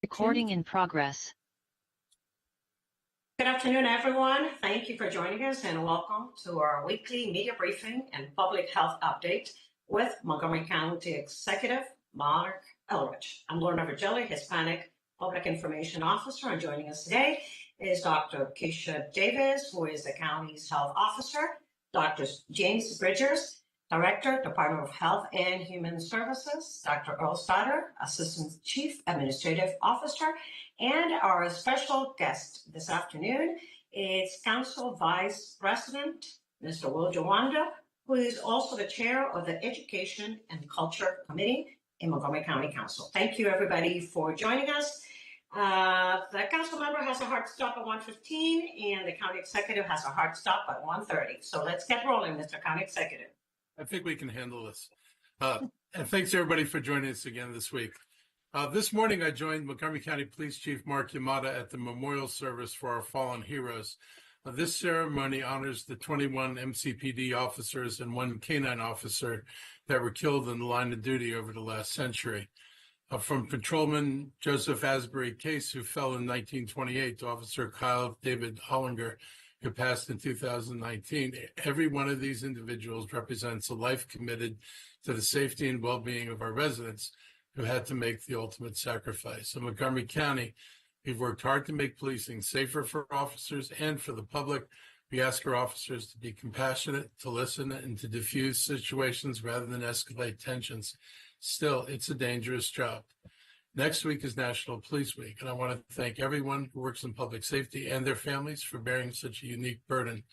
Recording in progress. Good afternoon, everyone. Thank you for joining us and welcome to our weekly media briefing and public health update with Montgomery County Executive Mark Elrich. I'm Lorna Virgili, Hispanic Public Information Officer, and joining us today is Dr. Keisha Davis, who is the county's health officer, Dr. James Bridgers, Director, Department of Health and Human Services, Dr. Earl Stoddard, Assistant Chief Administrative Officer, and our special guest this afternoon is Council Vice President, Mr. Will Jawando, who is also the chair of the Education and Culture Committee in Montgomery County Council. Thank you, everybody, for joining us. The council member has a hard stop at 1:15, and the county executive has a hard stop at 1:30. So let's get rolling, Mr. County Executive. I think we can handle this. And thanks, everybody, for joining us again this week. This morning, I joined Montgomery County Police Chief Mark Yamada at the memorial service for our fallen heroes. This ceremony honors the 21 MCPD officers and one K-9 officer that were killed in the line of duty over the last century. From Patrolman Joseph Asbury Case, who fell in 1928, to Officer Kyle David Hollinger, who passed in 2019. Every one of these individuals represents a life committed to the safety and well-being of our residents who had to make the ultimate sacrifice. In Montgomery County, we've worked hard to make policing safer for officers and for the public. We ask our officers to be compassionate, to listen, and to diffuse situations rather than escalate tensions. Still, it's a dangerous job. Next week is National Police Week, and I want to thank everyone who works in public safety and their families for bearing such a unique burden.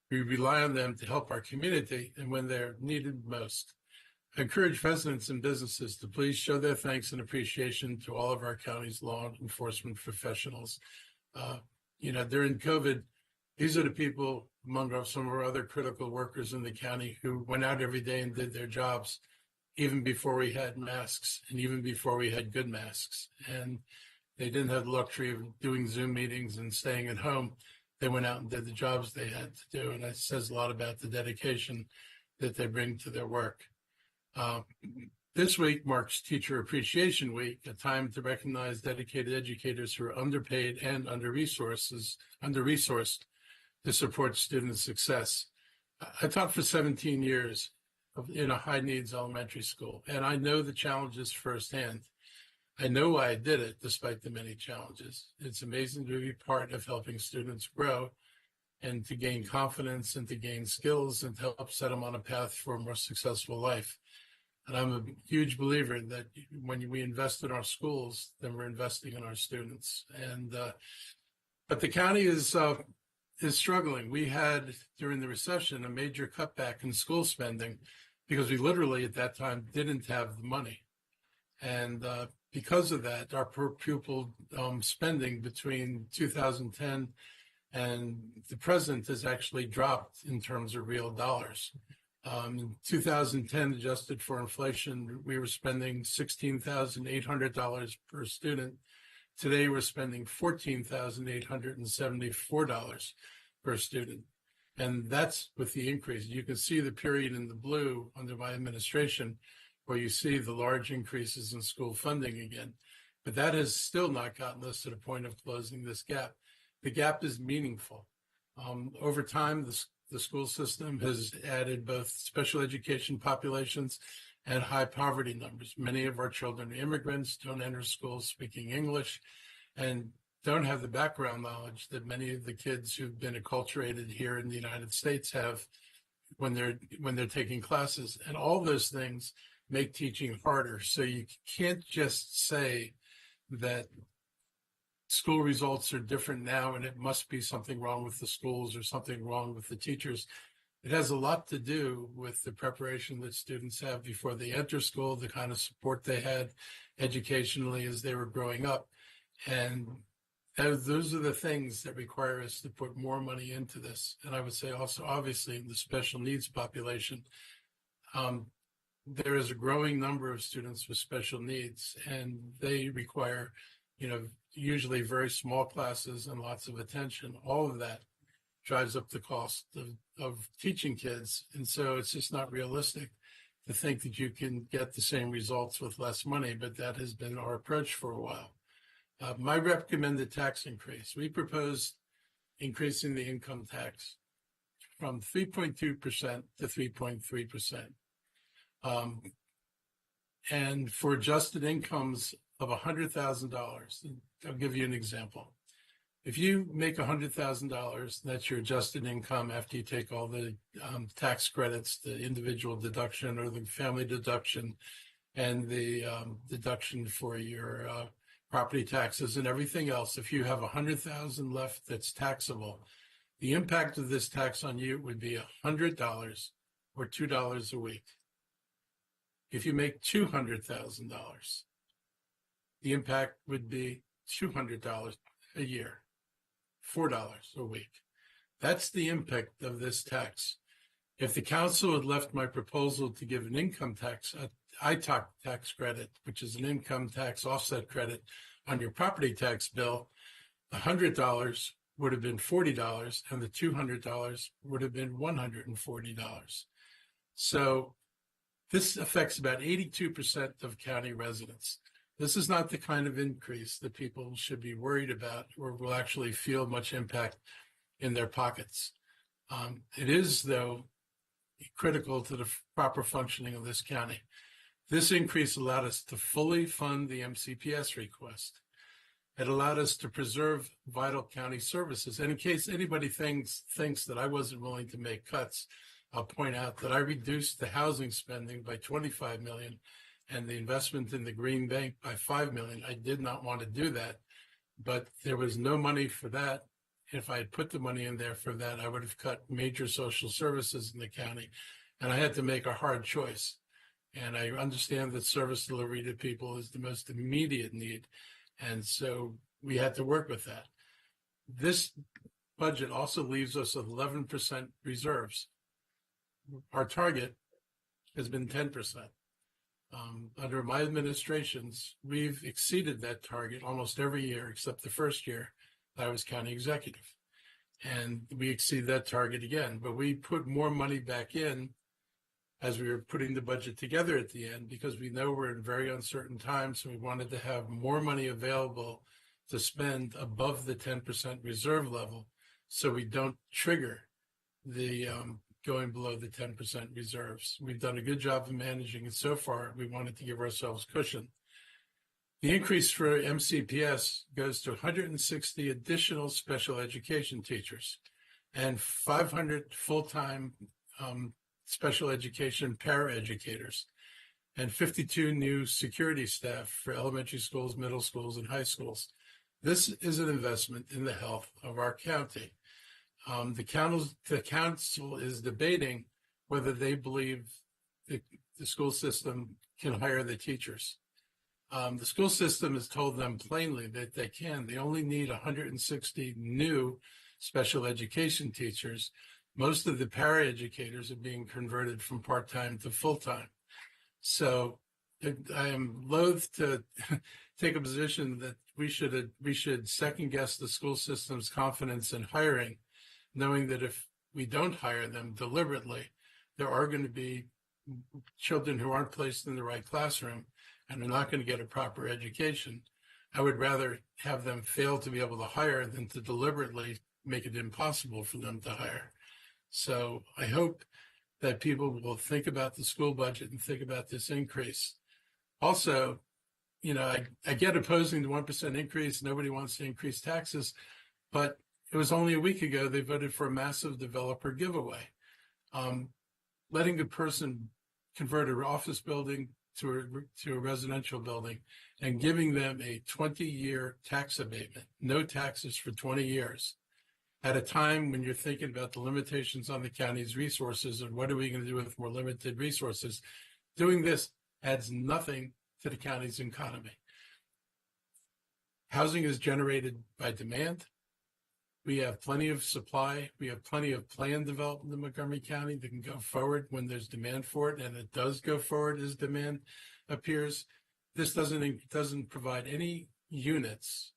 We rely on them to help our community and when they're needed most. I encourage residents and businesses to please show their thanks and appreciation to all of our county's law enforcement professionals. During COVID, these are the people among some of our other critical workers in the county who went out every day and did their jobs, even before we had masks and even before we had good masks. And they didn't have the luxury of doing Zoom meetings and staying at home. They went out and did the jobs they had to do. And that says a lot about the dedication that they bring to their work. This week marks Teacher Appreciation Week, a time to recognize dedicated educators who are underpaid and under-resourced to support student success. I taught for 17 years in a high-needs elementary school, and I know the challenges firsthand. I know why I did it, despite the many challenges. It's amazing to be part of helping students grow and to gain confidence and to gain skills and to help set them on a path for a more successful life. And I'm a huge believer that when we invest in our schools, then we're investing in our students. But the county is struggling. We had, during the recession, a major cutback in school spending because we literally at that time didn't have the money. And because of that, our per pupil spending between 2010 and the present has actually dropped in terms of real dollars. In 2010, adjusted for inflation, we were spending $16,800 per student. Today, we're spending $14,874 per student. And that's with the increase. You can see the period in the blue under my administration where you see the large increases in school funding again. But that has still not gotten us to the point of closing this gap. The gap is meaningful. Over time, the school system has added both special education populations and high poverty numbers. Many of our children are immigrants, don't enter school speaking English, and don't have the background knowledge that many of the kids who've been acculturated here in the United States have when they're taking classes. And all those things make teaching harder. So you can't just say that school results are different now and it must be something wrong with the schools or something wrong with the teachers. It has a lot to do with the preparation that students have before they enter school, the kind of support they had educationally as they were growing up. And those are the things that require us to put more money into this. And I would say also, obviously, in the special needs population, there is a growing number of students with special needs, and they require, usually very small classes and lots of attention. All of that drives up the cost of teaching kids. And so it's just not realistic to think that you can get the same results with less money, but that has been our approach for a while. My recommended tax increase, we proposed increasing the income tax from 3.2% to 3.3%. And for adjusted incomes of $100,000, I'll give you an example. If you make $100,000, that's your adjusted income after you take all the tax credits, the individual deduction or the family deduction, and the deduction for your property taxes and everything else. If you have $100,000 left that's taxable, the impact of this tax on you would be $100 or $2 a week. If you make $200,000, the impact would be $200 a year, $4 a week. That's the impact of this tax. If the council had left my proposal to give an income tax, ITOC tax credit, which is an income tax offset credit on your property tax bill, $100 would have been $40 and the $200 would have been $140. So this affects about 82% of county residents. This is not the kind of increase that people should be worried about or will actually feel much impact in their pockets. It is, though, critical to the proper functioning of this county. This increase allowed us to fully fund the MCPS request. It allowed us to preserve vital county services. And in case anybody thinks that I wasn't willing to make cuts, I'll point out that I reduced the housing spending by $25 million and the investment in the Green Bank by $5 million. I did not want to do that, but there was no money for that. If I had put the money in there for that, I would have cut major social services in the county, and I had to make a hard choice. And I understand that service delivery to people is the most immediate need, and so we had to work with that. This budget also leaves us with 11% reserves. Our target has been 10%. Under my administrations, we've exceeded that target almost every year, except the first year that I was county executive. And we exceed that target again, but we put more money back in as we were putting the budget together at the end, because we know we're in very uncertain times. So we wanted to have more money available to spend above the 10% reserve level, so we don't trigger the going below the 10% reserves. We've done a good job of managing it so far. We wanted to give ourselves cushion. The increase for MCPS goes to 160 additional special education teachers and 500 full-time special education paraeducators and 52 new security staff for elementary schools, middle schools, and high schools. This is an investment in the health of our county. The council is debating whether they believe the school system can hire the teachers. The school system has told them plainly that they can. They only need 160 new special education teachers. Most of the paraeducators are being converted from part-time to full-time. So I am loath to take a position that we should second-guess the school system's confidence in hiring, knowing that if we don't hire them deliberately, there are going to be children who aren't placed in the right classroom and are not going to get a proper education. I would rather have them fail to be able to hire than to deliberately make it impossible for them to hire. So I hope that people will think about the school budget and think about this increase. Also, you know, I get opposing the 1% increase. Nobody wants to increase taxes, but it was only a week ago they voted for a massive developer giveaway. Letting a person convert an office building to a residential building and giving them a 20-year tax abatement, no taxes for 20 years, at a time when you're thinking about the limitations on the county's resources and what are we going to do with more limited resources, doing this adds nothing to the county's economy. Housing is generated by demand. We have plenty of supply. We have plenty of planned development in Montgomery County that can go forward when there's demand for it, and it does go forward as demand appears. This doesn't provide any units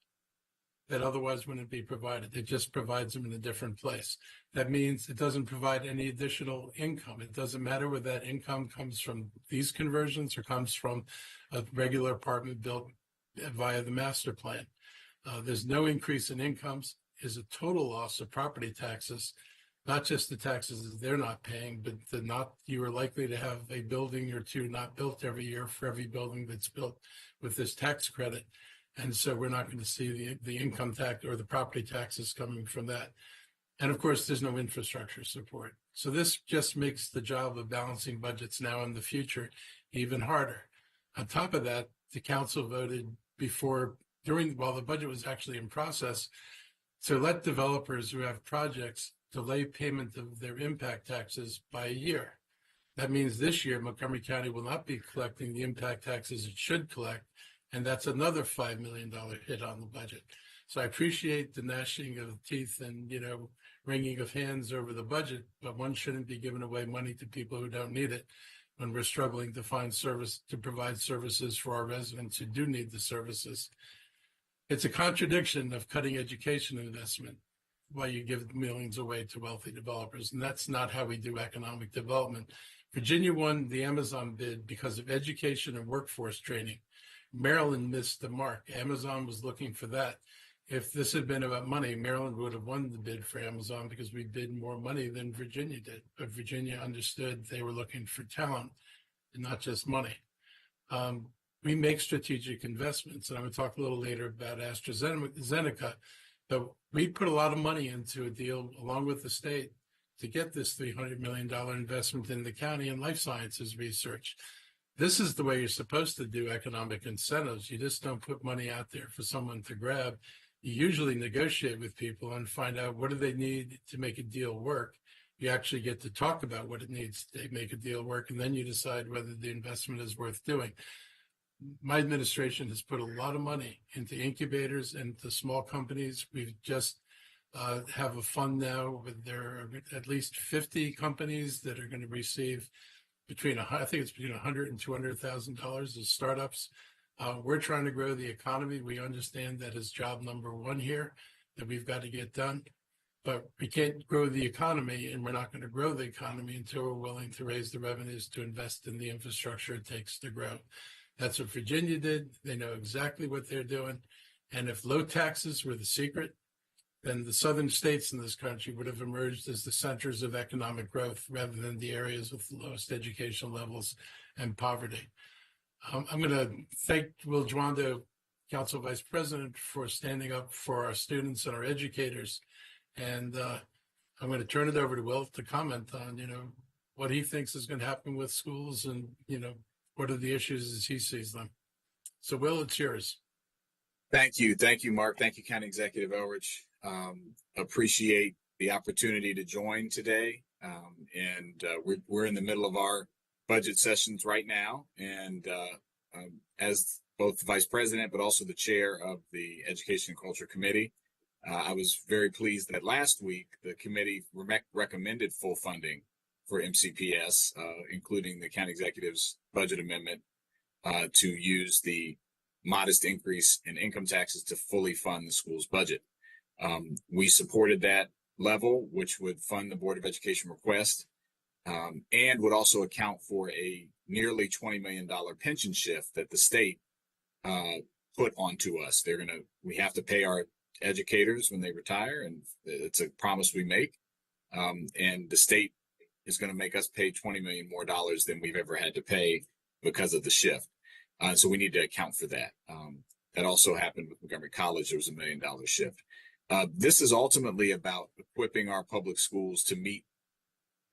that otherwise wouldn't be provided. It just provides them in a different place. That means it doesn't provide any additional income. It doesn't matter whether that income comes from these conversions or comes from a regular apartment built via the master plan. There's no increase in incomes, is a total loss of property taxes, not just the taxes that they're not paying, but you are likely to have a building or two not built every year for every building that's built with this tax credit. And so we're not going to see the income tax or the property taxes coming from that. And of course, there's no infrastructure support. So this just makes the job of balancing budgets now in the future even harder. On top of that, the council voted while the budget was actually in process, to let developers who have projects delay payment of their impact taxes by a year. That means this year, Montgomery County will not be collecting the impact taxes it should collect, and that's another $5 million hit on the budget. So I appreciate the gnashing of teeth and, wringing of hands over the budget, but one shouldn't be giving away money to people who don't need it when we're struggling to provide services for our residents who do need the services. It's a contradiction of cutting education investment while you give millions away to wealthy developers. And that's not how we do economic development. Virginia won the Amazon bid because of education and workforce training. Maryland missed the mark. Amazon was looking for that. If this had been about money, Maryland would have won the bid for Amazon because we bid more money than Virginia did. But Virginia understood they were looking for talent and not just money. We make strategic investments, and I'm going to talk a little later about AstraZeneca, but we put a lot of money into a deal along with the state to get this $300 million investment in the county in life sciences research. This is the way you're supposed to do economic incentives. You just don't put money out there for someone to grab. You usually negotiate with people and find out what do they need to make a deal work. You actually get to talk about what it needs to make a deal work, and then you decide whether the investment is worth doing. My administration has put a lot of money into incubators and to small companies. We've just have a fund now with there are at least 50 companies that are going to receive between $100,000 and $200,000 as startups. We're trying to grow the economy. We understand that is job number one here that we've got to get done. But we can't grow the economy, and we're not going to grow the economy until we're willing to raise the revenues to invest in the infrastructure it takes to grow. That's what Virginia did. They know exactly what they're doing. And if low taxes were the secret, then the southern states in this country would have emerged as the centers of economic growth rather than the areas with the lowest education levels and poverty. I'm going to thank Will Juando, Council Vice President, for standing up for our students and our educators. And I'm going to turn it over to Will to comment on, what he thinks is going to happen with schools and, what are the issues as he sees them. So, Will, it's yours. Thank you. Thank you, Mark. Thank you, County Executive Elrich. Appreciate the opportunity to join today. We're in the middle of our budget sessions right now. And as both the Vice President, but also the Chair of the Education and Culture Committee, I was very pleased that last week the committee recommended full funding for MCPS, including the County Executive's budget amendment to use the modest increase in income taxes to fully fund the school's budget. We supported that level, which would fund the Board of Education request and would also account for a nearly $20 million pension shift that the state put onto us. We have to pay our educators when they retire, and it's a promise we make. And the state is going to make us pay $20 million more than we've ever had to pay because of the shift. So we need to account for that. That also happened with Montgomery College. There was $1 million shift. This is ultimately about equipping our public schools to meet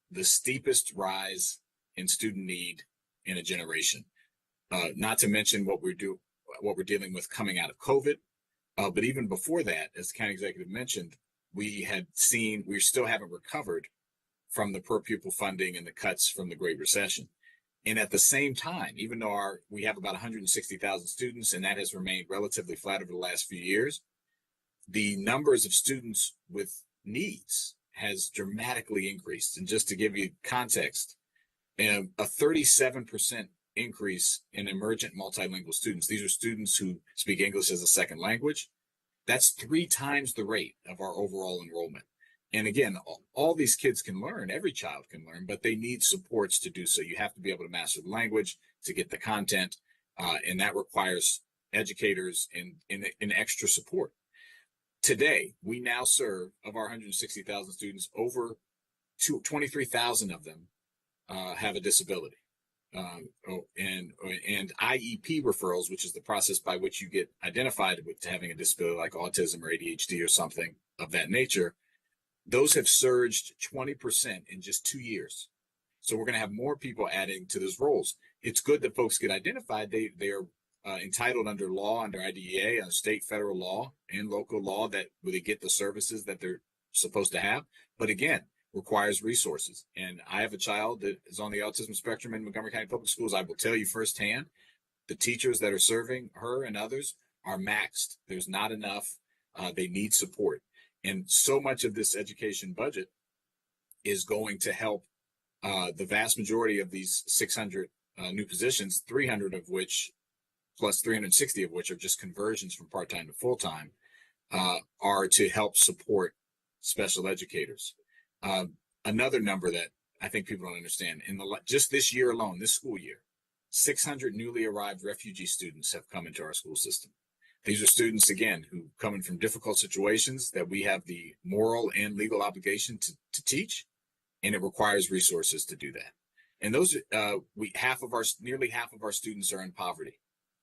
the steepest rise in student need in a generation. Not to mention what we're dealing with coming out of COVID. But even before that, as the county executive mentioned, we still haven't recovered from the per pupil funding and the cuts from the Great Recession. And at the same time, even though we have about 160,000 students, and that has remained relatively flat over the last few years, the numbers of students with needs has dramatically increased. And just to give you context, a 37% increase in emergent multilingual students. These are students who speak English as a second language. That's 3 times the rate of our overall enrollment. And again, all these kids can learn, every child can learn, but they need supports to do so. You have to be able to master the language to get the content, and that requires educators and extra support. Today, we now serve, of our 160,000 students, over 23,000 of them have a disability. And IEP referrals, which is the process by which you get identified with having a disability like autism or ADHD or something of that nature, those have surged 20% in just 2 years. So we're going to have more people adding to those roles. It's good that folks get identified. They are entitled under law, under IDEA, state, federal law, and local law that where they get the services that they're supposed to have. But again, requires resources. And I have a child that is on the autism spectrum in Montgomery County Public Schools. I will tell you firsthand, the teachers that are serving her and others are maxed. There's not enough. They need support. And so much of this education budget is going to help the vast majority of these 600 new positions, 300 of which, plus 360 of which are just conversions from part-time to full-time, are to help support special educators. Another number that I think people don't understand, just this year alone, this school year, 600 newly arrived refugee students have come into our school system. These are students, again, who come in from difficult situations that we have the moral and legal obligation to teach, and it requires resources to do that. And those, nearly half of our students are in poverty.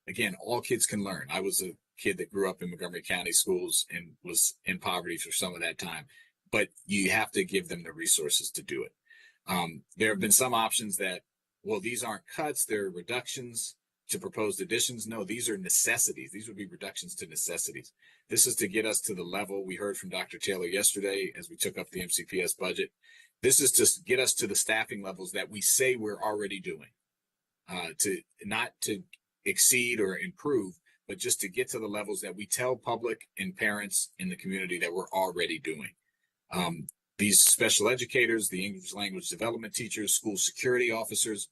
Again, all kids can learn. I was a kid that grew up in Montgomery County schools and was in poverty for some of that time, but you have to give them the resources to do it. There have been some options that, well, these aren't cuts, they're reductions to proposed additions. No, these are necessities. These would be reductions to necessities. This is to get us to the level we heard from Dr. Taylor yesterday as we took up the MCPS budget. This is to get us to the staffing levels that we say we're already doing, not to exceed or improve, but just to get to the levels that we tell public and parents in the community that we're already doing. These special educators, the English language development teachers, school security officers,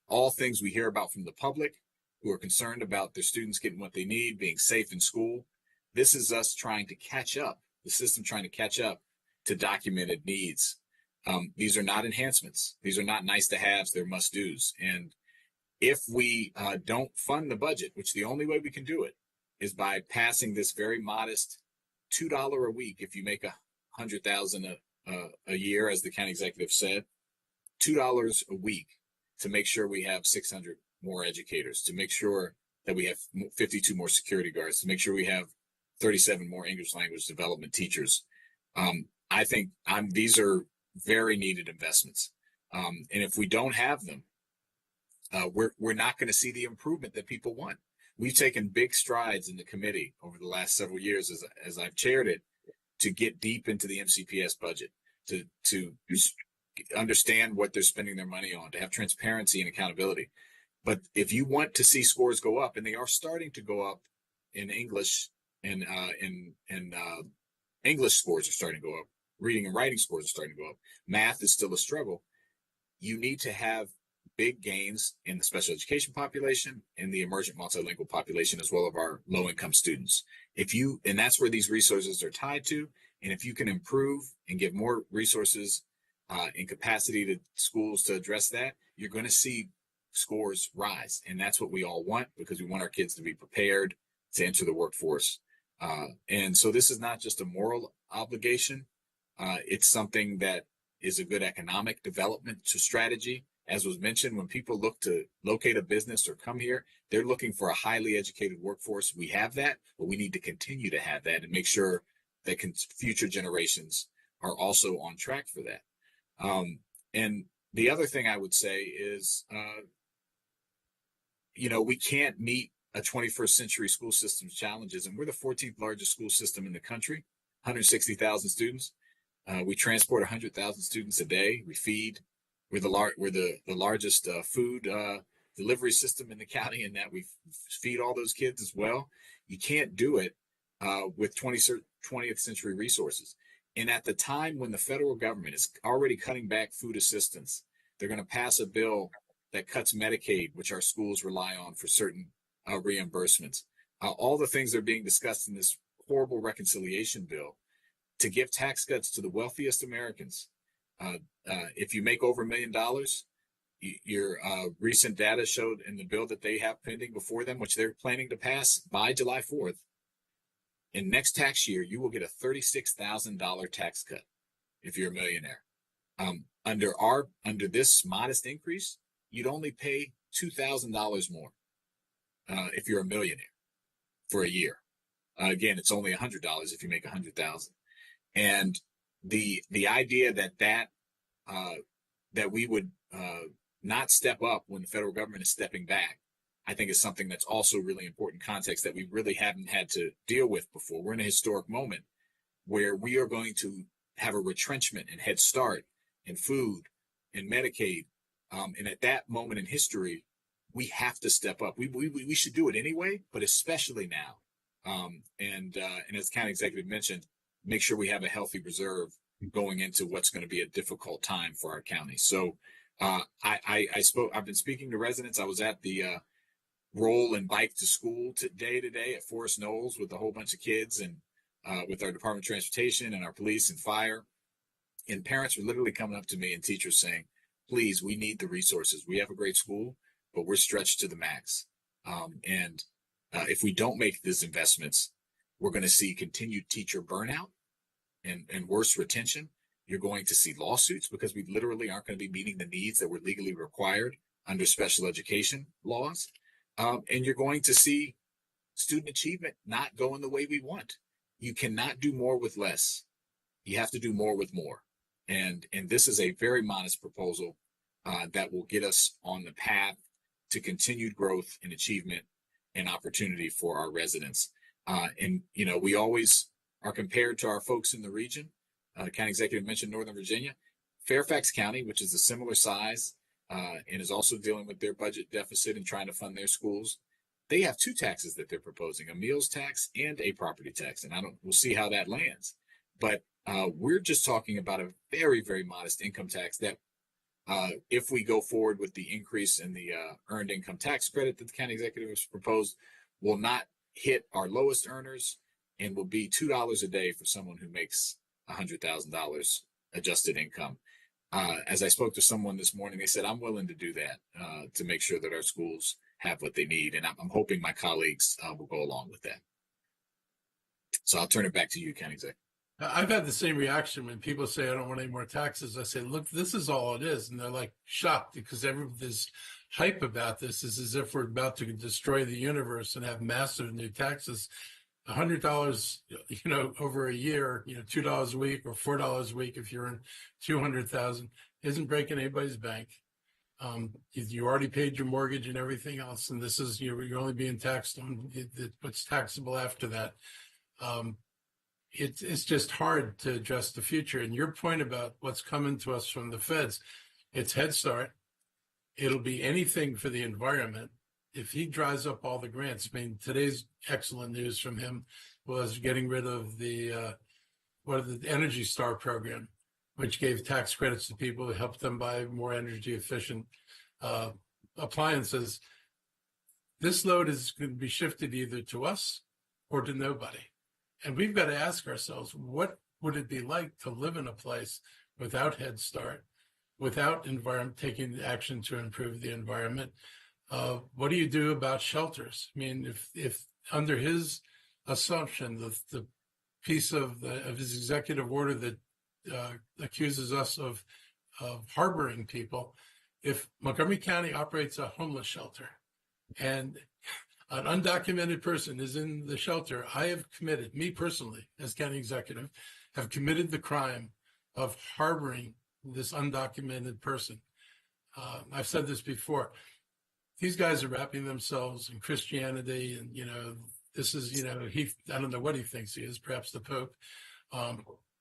all things we hear about from the public who are concerned about their students getting what they need, being safe in school. This is us trying to catch up, the system trying to catch up to documented needs. These are not enhancements. These are not nice to haves, they're must do's. And if we don't fund the budget, which the only way we can do it is by passing this very modest $2 a week, if you make $100,000 a year, as the county executive said, $2 a week to make sure we have 600 more educators, to make sure that we have 52 more security guards, to make sure we have 37 more English language development teachers. I think these are very needed investments. And if we don't have them, we're not going to see the improvement that people want. We've taken big strides in the committee over the last several years as I've chaired it to get deep into the MCPS budget, to understand what they're spending their money on, to have transparency and accountability. But if you want to see scores go up, and they are starting to go up in English, and English scores are starting to go up, reading and writing scores are starting to go up, math is still a struggle, you need to have big gains in the special education population and the emergent multilingual population, as well as our low-income students. And that's where these resources are tied to. And if you can improve and give more resources and capacity to schools to address that, you're going to see scores rise. And that's what we all want, because we want our kids to be prepared to enter the workforce. And so this is not just a moral obligation. It's something that is a good economic development strategy. As was mentioned, when people look to locate a business or come here, they're looking for a highly educated workforce. We have that, but we need to continue to have that and make sure that future generations are also on track for that. And the other thing I would say is, we can't meet a 21st century school system's challenges. And we're the 14th largest school system in the country, 160,000 students. We transport 100,000 students a day. We feed. We're the largest food delivery system in the county, in that we feed all those kids as well. You can't do it with 20th century resources. And at the time when the federal government is already cutting back food assistance, they're going to pass a bill that cuts Medicaid, which our schools rely on for certain reimbursements. All the things that are being discussed in this horrible reconciliation bill to give tax cuts to the wealthiest Americans. If you make over $1 million, your recent data showed in the bill that they have pending before them, which they're planning to pass by July 4th. In next tax year, you will get a $36,000 tax cut if you're a millionaire. Under this modest increase, you'd only pay $2,000 more if you're a millionaire for a year. Again, it's only $100 if you make $100,000. And the idea that we would not step up when the federal government is stepping back, I think is something that's also really important context that we really haven't had to deal with before. We're in a historic moment where we are going to have a retrenchment in Head Start, in food, in Medicaid. And at that moment in history, we have to step up. We should do it anyway, but especially now. And as the county executive mentioned, make sure we have a healthy reserve going into what's going to be a difficult time for our county. So I've been speaking to residents. I was at the roll and bike to school today at Forest Knolls with a whole bunch of kids and with our Department of Transportation and our police and fire. And parents were literally coming up to me and teachers saying, please, we need the resources. We have a great school, but we're stretched to the max. And if we don't make these investments, we're going to see continued teacher burnout and worse retention. You're going to see lawsuits because we literally aren't going to be meeting the needs that were legally required under special education laws. And you're going to see student achievement not going the way we want. You cannot do more with less. You have to do more with more. And this is a very modest proposal that will get us on the path to continued growth and achievement and opportunity for our residents. And, you know, we always are compared to our folks in the region. County executive mentioned Northern Virginia. Fairfax County, which is a similar size, and is also dealing with their budget deficit and trying to fund their schools. They have two taxes that they're proposing, a meals tax and a property tax. And we'll see how that lands. But we're just talking about a very, very modest income tax that if we go forward with the increase in the earned income tax credit that the county executive has proposed, will not hit our lowest earners and will be $2 a day for someone who makes $100,000 adjusted income. As I spoke to someone this morning, they said, I'm willing to do that to make sure that our schools have what they need. And I'm hoping my colleagues will go along with that. So I'll turn it back to you, County Executive. I've had the same reaction when people say, I don't want any more taxes. I say, look, this is all it is. And they're like shocked because this hype about this is as if we're about to destroy the universe and have massive new taxes. $100, over a year, $2 a week or $4 a week if you're in 200,000 isn't breaking anybody's bank. You already paid your mortgage and everything else, and this is you're only being taxed on what's taxable after that. It's just hard to address the future. And your point about what's coming to us from the feds, it's Head Start. It'll be anything for the environment. If he dries up all the grants, I mean, today's excellent news from him was getting rid of the Energy Star program, which gave tax credits to people to help them buy more energy efficient appliances. This load is going to be shifted either to us or to nobody. And we've got to ask ourselves, what would it be like to live in a place without Head Start, without taking action to improve the environment? What do you do about shelters? I mean, if under his assumption, the piece of his executive order that accuses us of harboring people, if Montgomery County operates a homeless shelter and an undocumented person is in the shelter, I have committed, me personally, as county executive, have committed the crime of harboring this undocumented person. I've said this before. These guys are wrapping themselves in Christianity, and this is I don't know what he thinks he is, perhaps the Pope,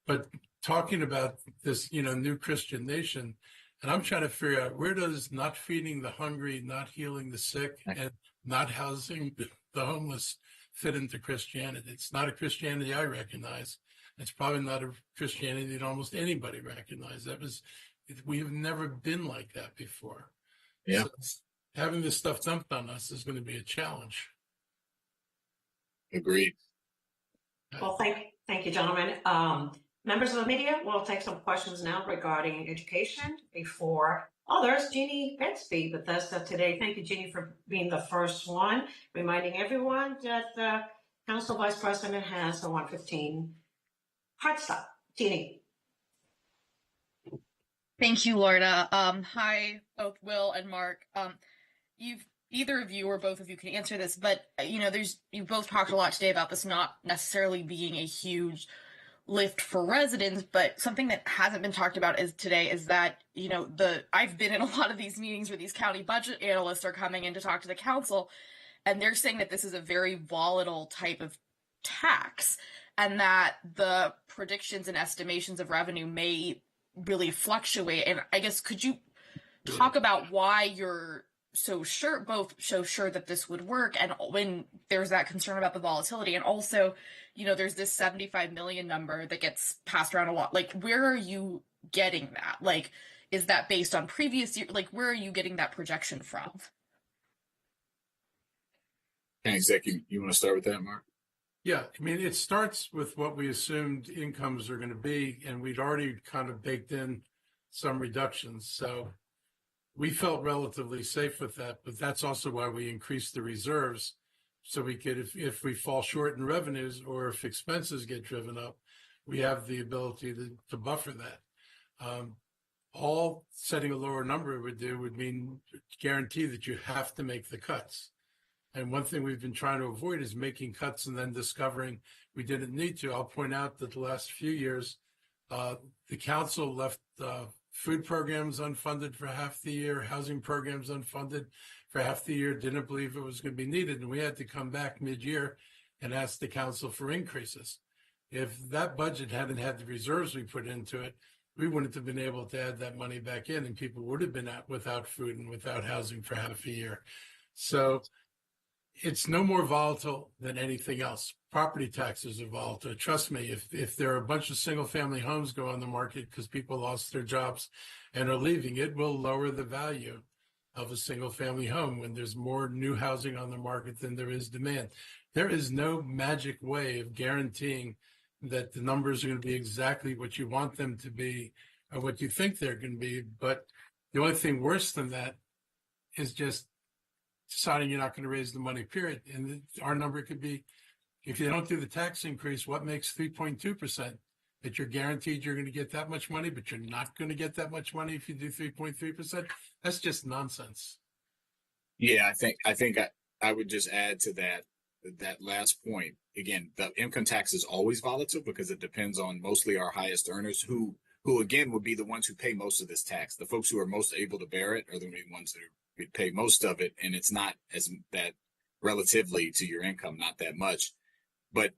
but talking about this new Christian nation, and I'm trying to figure out, where does not feeding the hungry, not healing the sick, and not housing the homeless fit into Christianity? It's not a Christianity I recognize. It's probably not a Christianity that almost anybody recognizes. We have never been like that before. Yeah. So having this stuff dumped on us is going to be a challenge. Agreed. Well, thank you, gentlemen. Members of the media, we'll take some questions now regarding education before Oh, there's Jeannie Bixby with us today. Thank you, Jeannie, for being the first one, reminding everyone that the Council Vice President has the 115 hard stop. Jeannie. Thank you, Lorna. Hi, both Will and Mark. You've either of you or both of you can answer this, but you both talked a lot today about this not necessarily being a huge lift for residents, but something that hasn't been talked about today is that I've been in a lot of these meetings where these county budget analysts are coming in to talk to the council, and they're saying that this is a very volatile type of tax, and that the predictions and estimations of revenue may really fluctuate. And I guess, could you talk about why you're so sure that this would work, and when there's that concern about the volatility? And also, there's this 75 million number that gets passed around a lot. Like, where are you getting that? Like, is that based on previous year? Like, where are you getting that projection from? County Executive, you want to start with that, Mark? Yeah, I mean, it starts with what we assumed incomes are going to be, and we'd already kind of baked in some reductions. So we felt relatively safe with that, but that's also why we increased the reserves. So we could, if we fall short in revenues or if expenses get driven up, we have the ability to buffer that. All setting a lower number would mean guarantee that you have to make the cuts. And one thing we've been trying to avoid is making cuts and then discovering we didn't need to. I'll point out that the last few years, the council left food programs unfunded for half the year, housing programs unfunded for half the year, didn't believe it was going to be needed. And we had to come back mid-year and ask the council for increases. If that budget hadn't had the reserves we put into it, we wouldn't have been able to add that money back in, and people would have been without food and without housing for half a year. So it's no more volatile than anything else. Property taxes are volatile. Trust me, if there are a bunch of single family homes go on the market because people lost their jobs and are leaving, it will lower the value of a single family home when there's more new housing on the market than there is demand. There is no magic way of guaranteeing that the numbers are going to be exactly what you want them to be or what you think they're going to be. But the only thing worse than that is just deciding you're not going to raise the money, period. And our number could be, if you don't do the tax increase, what makes 3.2%? That you're guaranteed you're going to get that much money, but you're not going to get that much money if you do 3.3%. That's just nonsense. Yeah, I think I would just add to that last point. Again, the income tax is always volatile because it depends on mostly our highest earners who again would be the ones who pay most of this tax. The folks who are most able to bear it are the ones that would pay most of it, and it's not as that relatively to your income, not that much. But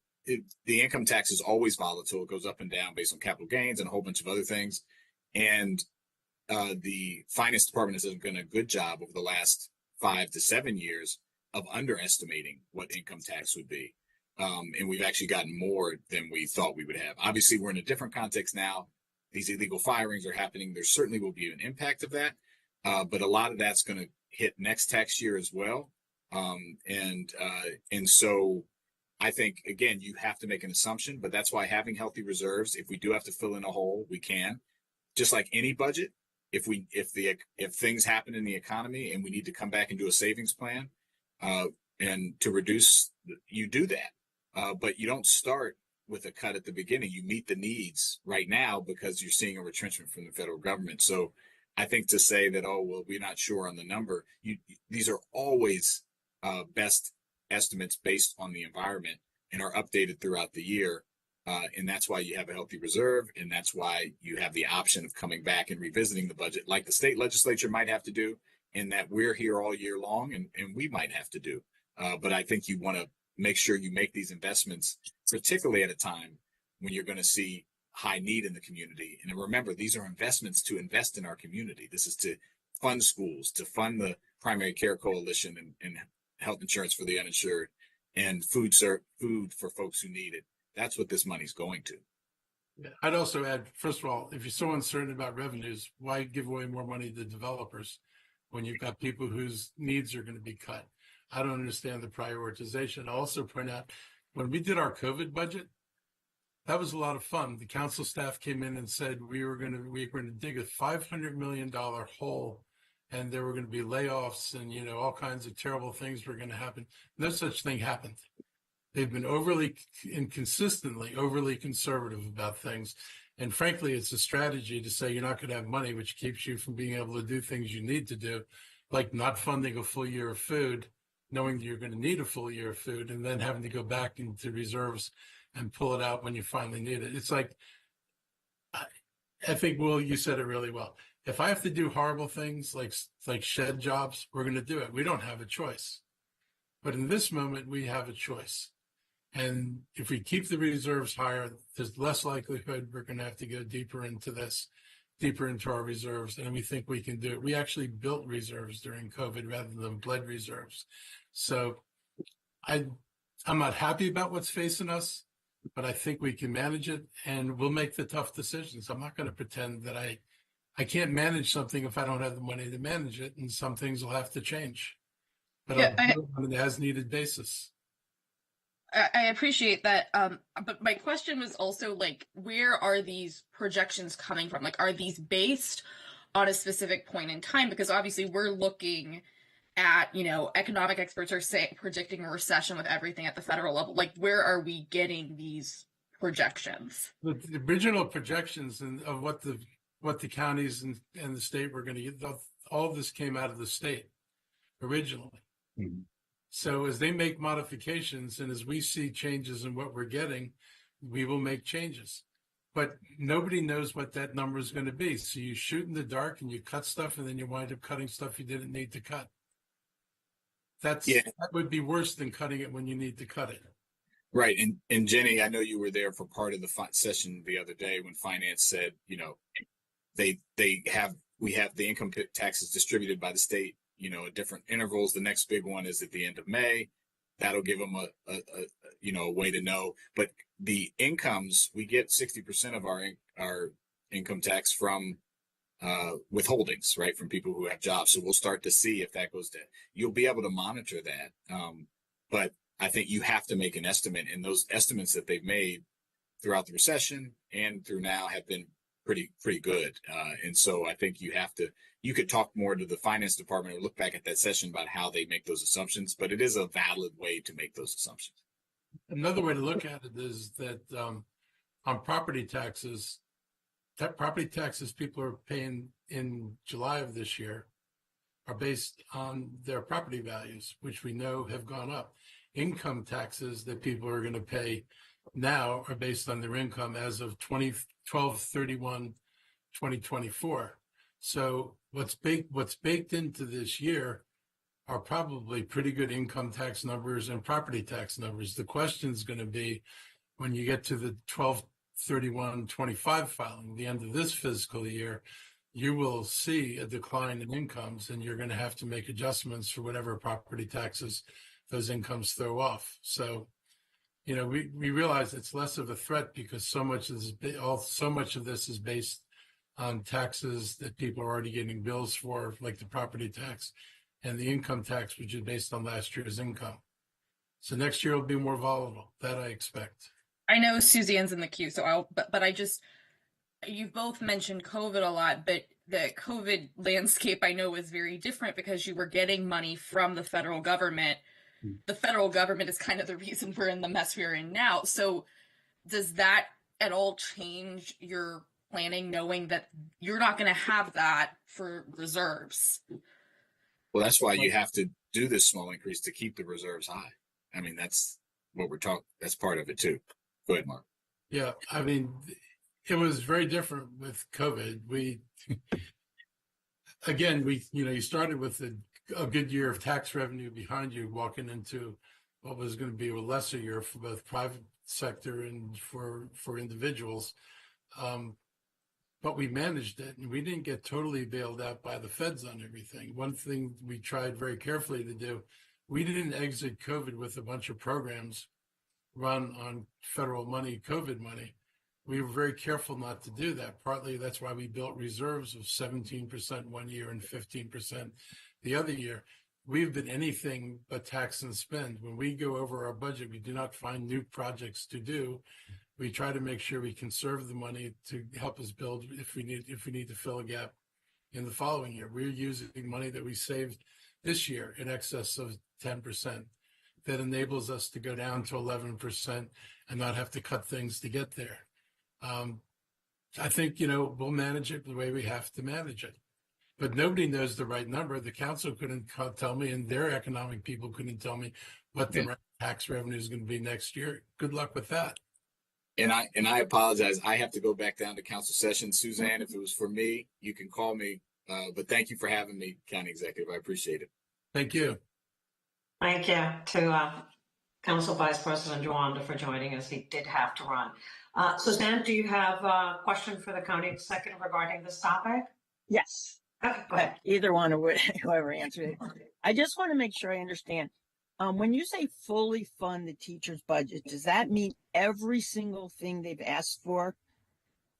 the income tax is always volatile. It goes up and down based on capital gains and a whole bunch of other things. And the finance department has done a good job over the last 5 to 7 years of underestimating what income tax would be. And we've actually gotten more than we thought we would have. Obviously, we're in a different context now. These illegal firings are happening. There certainly will be an impact of that. But a lot of that's going to hit next tax year as well. And so I think, again, you have to make an assumption, but that's why having healthy reserves, if we do have to fill in a hole, we can. Just like any budget, if things happen in the economy and we need to come back and do a savings plan and to reduce, you do that. But you don't start with a cut at the beginning. You meet the needs right now because you're seeing a retrenchment from the federal government. So I think to say that, oh, well, we're not sure on the number, these are always best estimates based on the environment and are updated throughout the year. And that's why you have a healthy reserve. And that's why you have the option of coming back and revisiting the budget like the state legislature might have to do, and that we're here all year long and we might have to do. But I think you want to make sure you make these investments, particularly at a time when you're going to see high need in the community. And remember, these are investments to invest in our community. This is to fund schools, to fund the primary care coalition and health insurance for the uninsured, and food for folks who need it. That's what this money's going to. Yeah. I'd also add, first of all, if you're so uncertain about revenues, why give away more money to developers when you've got people whose needs are going to be cut? I don't understand the prioritization. I'll also point out, when we did our COVID budget, that was a lot of fun. The council staff came in and said we were going to dig a $500 million hole, and there were going to be layoffs and, all kinds of terrible things were going to happen. No such thing happened. They've been overly and consistently overly conservative about things. And frankly, it's a strategy to say you're not going to have money, which keeps you from being able to do things you need to do, like not funding a full year of food, knowing that you're going to need a full year of food, and then having to go back into reserves and pull it out when you finally need it. It's like, I think, Will, you said it really well. If I have to do horrible things like shed jobs, we're going to do it. We don't have a choice. But in this moment, we have a choice. And if we keep the reserves higher, there's less likelihood we're going to have to go deeper into our reserves. And we think we can do it. We actually built reserves during COVID rather than bled reserves. So I'm not happy about what's facing us, but I think we can manage it, and we'll make the tough decisions. I'm not going to pretend that I can't manage something if I don't have the money to manage it, and some things will have to change. But Yeah, I'll do it on an as-needed basis. I appreciate that. But my question was also like, where are these projections coming from? Like, are these based on a specific point in time? Because obviously we're looking at, economic experts are predicting a recession with everything at the federal level. Like, where are we getting these projections? The original projections of what the counties and the state were going to get, all of this came out of the state originally. Mm-hmm. So as they make modifications and as we see changes in what we're getting, we will make changes. But nobody knows what that number is going to be. So you shoot in the dark and you cut stuff, and then you wind up cutting stuff you didn't need to cut. That would be worse than cutting it when you need to cut it. Right. And Jenny, I know you were there for part of the session the other day when finance said, we have the income taxes distributed by the state, at different intervals. The next big one is at the end of May. That'll give them a way to know. But the incomes, we get 60% of our income tax from withholdings, right, from people who have jobs. So we'll start to see if that goes down. You'll be able to monitor that. But I think you have to make an estimate, and those estimates that they've made throughout the recession and through now have been pretty good. And so I think you could talk more to the finance department or look back at that session about how they make those assumptions, but it is a valid way to make those assumptions. Another way to look at it is that on property taxes people are paying in July of this year are based on their property values, which we know have gone up. Income taxes that people are going to pay now are based on their income as of 12/31/2024. So what's baked into this year are probably pretty good income tax numbers and property tax numbers. The question is going to be when you get to the 12/31/25 filing, the end of this fiscal year, you will see a decline in incomes, and you're going to have to make adjustments for whatever property taxes those incomes throw off. So, we realize it's less of a threat because so much of this is based on taxes that people are already getting bills for, like the property tax and the income tax, which is based on last year's income. So next year will be more volatile. That I expect. I know Suzanne's in the queue, so you both mentioned COVID a lot, but the COVID landscape I know is very different because you were getting money from the federal government. The federal government is kind of the reason we're in the mess we're in now. So does that at all change your planning, knowing that you're not going to have that for reserves? Well, that's why you have to do this small increase to keep the reserves high. I mean, that's what we're talking. That's part of it too. Go ahead, Mark. Yeah, I mean, it was very different with COVID. You started with a good year of tax revenue behind you, walking into what was going to be a lesser year for both private sector and for individuals. But we managed it, and we didn't get totally bailed out by the feds on everything. One thing we tried very carefully to do, we didn't exit COVID with a bunch of programs run on federal money, COVID money. We were very careful not to do that. Partly that's why we built reserves of 17% one year and 15% the other year. We've been anything but tax and spend. When we go over our budget, we do not find new projects to do. we try to make sure we conserve the money to help us build if we need to fill a gap in the following year. We're using money that we saved this year in excess of 10%. That enables us to go down to 11% and not have to cut things to get there. I think, we'll manage it the way we have to manage it. But nobody knows the right number. The council couldn't tell me, and their economic people couldn't tell me what the right tax revenue is going to be next year. Good luck with that. And I apologize. I have to go back down to council session. Suzanne, if it was for me, you can call me. But thank you for having me, County Executive. I appreciate it. Thank you. Thank you to Council Vice President Joanda for joining us. He did have to run. Suzanne, do you have a question for the County Executive regarding this topic? Yes, Okay, go ahead. either one or whoever answered it. I just want to make sure I understand. When you say fully fund the teacher's budget, does that mean every single thing they've asked for?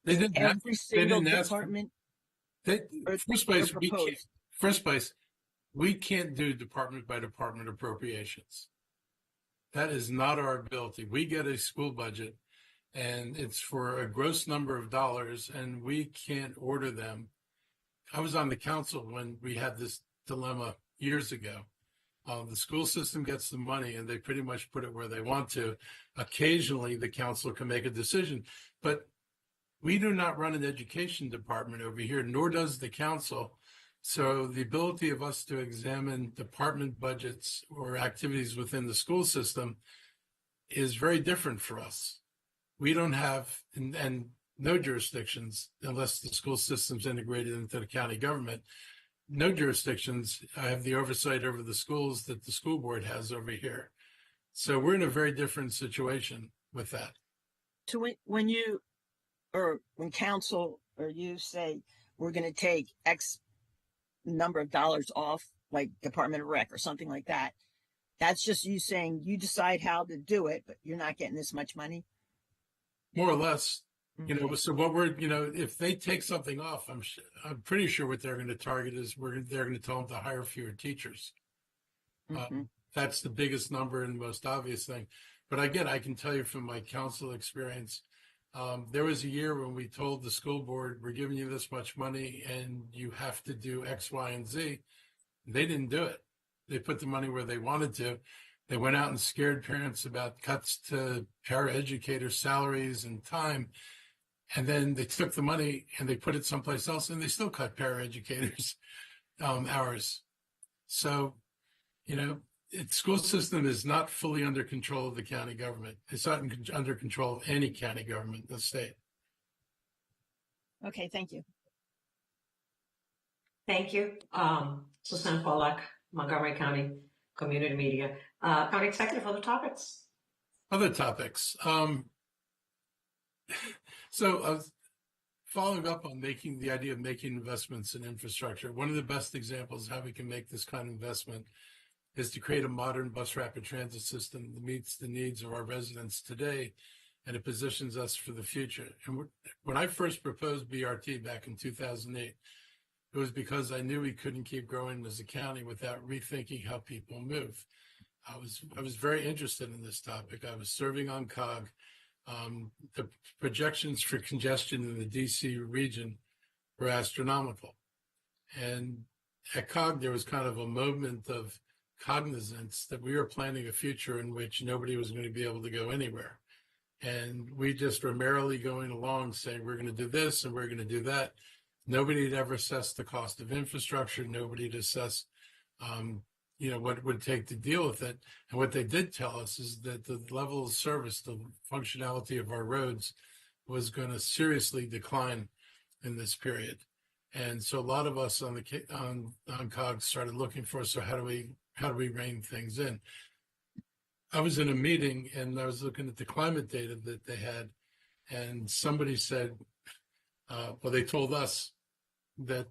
They didn't ask- Every single didn't ask for- department? First place, we can't do department by department appropriations. That is not our ability. We get a school budget and it's for a gross number of dollars and we can't order them. I was on the council when we had this dilemma years ago. The school system gets the money and they pretty much put it where they want to. Occasionally the council can make a decision, but we do not run an education department over here, nor does the council. So the ability of us to examine department budgets or activities within the school system is very different for us. We don't have, and no jurisdictions, unless the school system's integrated into the county government, no jurisdictions have the oversight over the schools that the school board has over here. So we're in a very different situation with that. So when you, or when council or you say, we're going to take X number of dollars off, like Department of Rec or something like that, that's just you saying you decide how to do it, but you're not getting this much money? More or less, Okay. so what we're, if they take something off, I'm pretty sure what they're going to target is they're going to tell them to hire fewer teachers. Mhm. That's the biggest number and the most obvious thing. But again, I can tell you from my council experience, there was a year when we told the school board, we're giving you this much money and you have to do X, Y, and Z. They didn't do it. They put the money where they wanted to. They went out and scared parents about cuts to paraeducator salaries and time. And then they took the money and they put it someplace else and they still cut paraeducators hours. So, school system is not fully under control of the county government. It's not under control of any county government in the state. Okay, thank you. Thank you. Suzanne Pollack, Montgomery County Community Media. County Executive, other topics? Other topics. So I was following up on the idea of making investments in infrastructure. One of the best examples of how we can make this kind of investment is to create a modern bus rapid transit system that meets the needs of our residents today, and it positions us for the future. And when I first proposed BRT back in 2008, it was because I knew we couldn't keep growing as a county without rethinking how people move. I was very interested in this topic. I was serving on COG. The projections for congestion in the DC region were astronomical. And at COG, there was kind of a moment of cognizance that we were planning a future in which nobody was going to be able to go anywhere. And we just were merrily going along saying, we're going to do this and we're going to do that. Nobody had ever assessed the cost of infrastructure. Nobody had assessed, what it would take to deal with it. And what they did tell us is that the level of service, the functionality of our roads was going to seriously decline in this period. And so a lot of us on COG started looking for, so how do we rein things in? I was in a meeting and I was looking at the climate data that they had, and somebody said, they told us that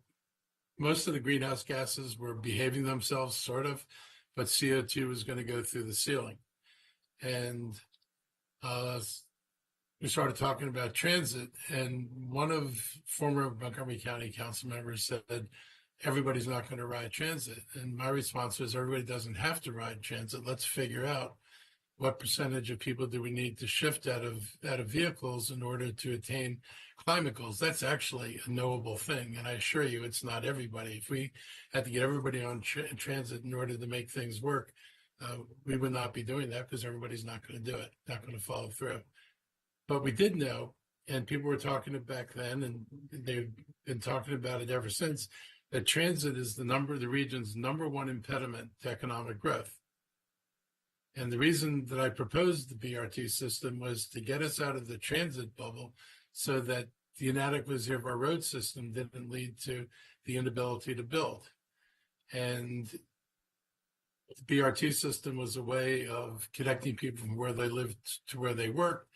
most of the greenhouse gases were behaving themselves, sort of, but CO2 was going to go through the ceiling. And we started talking about transit, and one of former Montgomery County council members said, everybody's not going to ride transit. And my response was, everybody doesn't have to ride transit. Let's figure out what percentage of people do we need to shift out of vehicles in order to attain climate goals? That's actually a knowable thing. And I assure you, it's not everybody. If we had to get everybody on transit in order to make things work, we would not be doing that because everybody's not going to do it, not going to follow through. But we did know, and people were talking it back then, and they've been talking about it ever since, that transit is the region's number one impediment to economic growth. And the reason that I proposed the BRT system was to get us out of the transit bubble so that the inadequacy of our road system didn't lead to the inability to build. And the BRT system was a way of connecting people from where they lived to where they worked,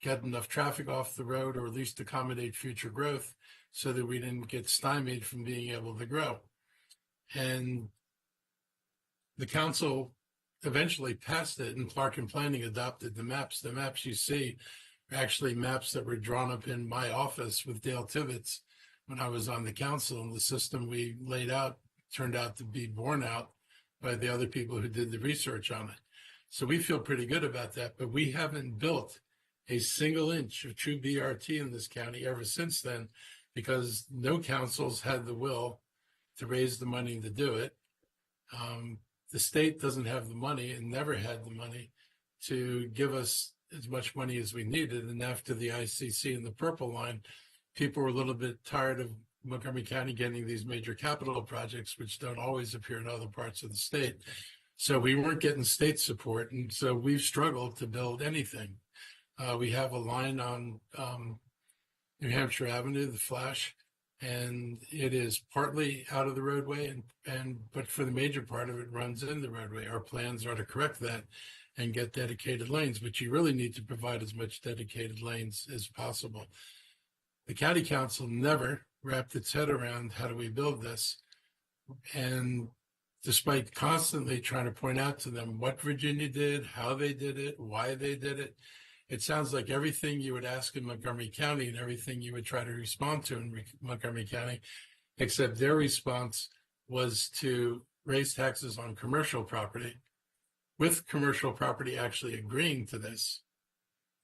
get enough traffic off the road, or at least accommodate future growth so that we didn't get stymied from being able to grow. And the council eventually passed it, and Clark and Planning adopted the maps. The maps you see are actually maps that were drawn up in my office with Dale Tibbetts when I was on the council, and the system we laid out turned out to be borne out by the other people who did the research on it. So we feel pretty good about that, but we haven't built a single inch of true BRT in this county ever since then, because no councils had the will to raise the money to do it. The state doesn't have the money and never had the money to give us as much money as we needed. And after the ICC and the Purple Line, people were a little bit tired of Montgomery County getting these major capital projects, which don't always appear in other parts of the state. So we weren't getting state support. And so we've struggled to build anything. We have a line on New Hampshire Avenue, the Flash, and it is partly out of the roadway, but for the major part of it runs in the roadway. Our plans are to correct that and get dedicated lanes, but you really need to provide as much dedicated lanes as possible. The county council never wrapped its head around how do we build this, and despite constantly trying to point out to them what Virginia did, how they did it, why they did it, it sounds like everything you would ask in Montgomery County and everything you would try to respond to in Montgomery County, except their response was to raise taxes on commercial property, with commercial property actually agreeing to this.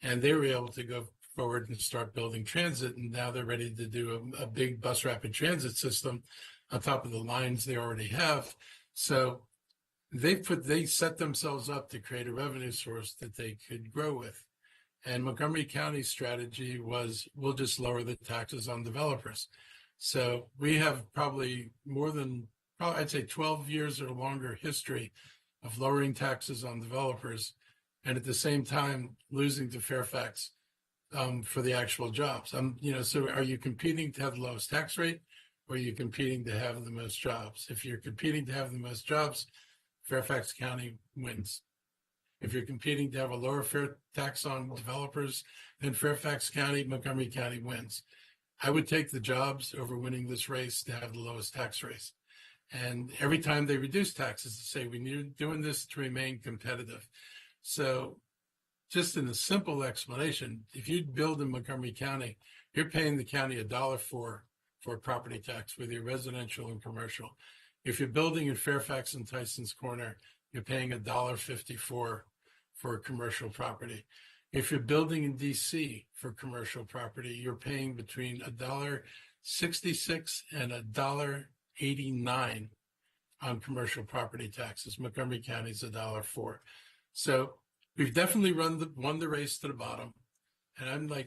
And they were able to go forward and start building transit, and now they're ready to do a big bus rapid transit system on top of the lines they already have. So they set themselves up to create a revenue source that they could grow with. And Montgomery County's strategy was, we'll just lower the taxes on developers. So we have probably more than, I'd say 12 years or longer history of lowering taxes on developers, and at the same time losing to Fairfax for the actual jobs. So are you competing to have the lowest tax rate, or are you competing to have the most jobs? If you're competing to have the most jobs, Fairfax County wins. If you're competing to have a lower fair tax on developers, then Fairfax County, Montgomery County wins. I would take the jobs over winning this race to have the lowest tax rate. And every time they reduce taxes, they say we need doing this to remain competitive. So just in a simple explanation, if you build in Montgomery County, you're paying the county $1 for property tax, whether you're residential and commercial. If you're building in Fairfax and Tyson's Corner, you're paying $1.54 for commercial property. If you're building in DC for commercial property, you're paying between $1.66 and $1.89 on commercial property taxes. Montgomery County is $1.04. So we've definitely won the race to the bottom. And I